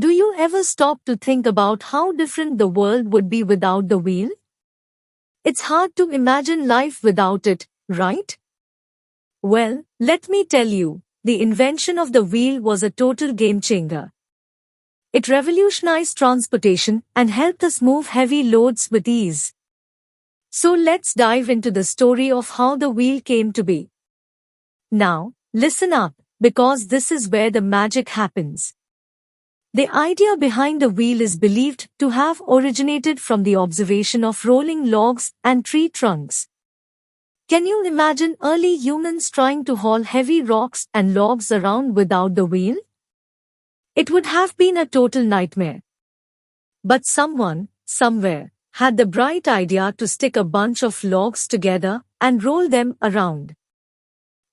Do you ever stop to think about how different the world would be without the wheel? It's hard to imagine life without it, right? Well, let me tell you, the invention of the wheel was a total game changer. It revolutionized transportation and helped us move heavy loads with ease. So let's dive into the story of how the wheel came to be. Now, listen up, because this is where the magic happens. The idea behind the wheel is believed to have originated from the observation of rolling logs and tree trunks. Can you imagine early humans trying to haul heavy rocks and logs around without the wheel? It would have been a total nightmare. But someone, somewhere, had the bright idea to stick a bunch of logs together and roll them around.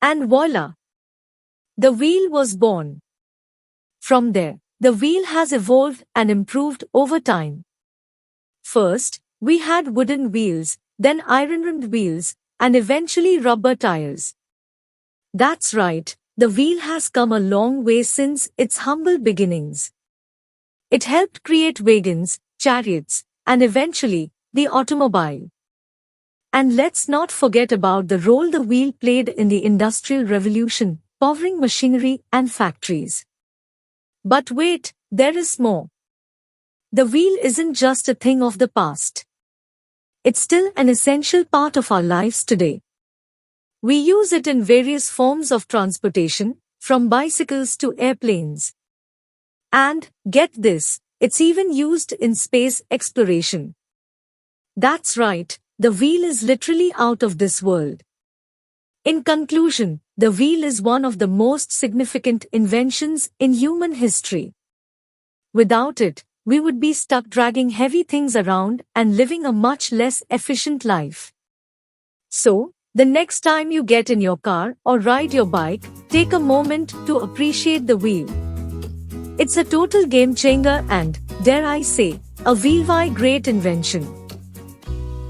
And voila! The wheel was born. From there, the wheel has evolved and improved over time. First, we had wooden wheels, then iron-rimmed wheels, and eventually rubber tires. That's right, the wheel has come a long way since its humble beginnings. It helped create wagons, chariots, and eventually, the automobile. And let's not forget about the role the wheel played in the Industrial Revolution, powering machinery and factories. But wait, there is more. The wheel isn't just a thing of the past. It's still an essential part of our lives today. We use it in various forms of transportation, from bicycles to airplanes. And, get this, it's even used in space exploration. That's right, the wheel is literally out of this world. In conclusion, the wheel is one of the most significant inventions in human history. Without it, we would be stuck dragging heavy things around and living a much less efficient life. So, the next time you get in your car or ride your bike, take a moment to appreciate the wheel. It's a total game changer and, dare I say, a wheelwise great invention.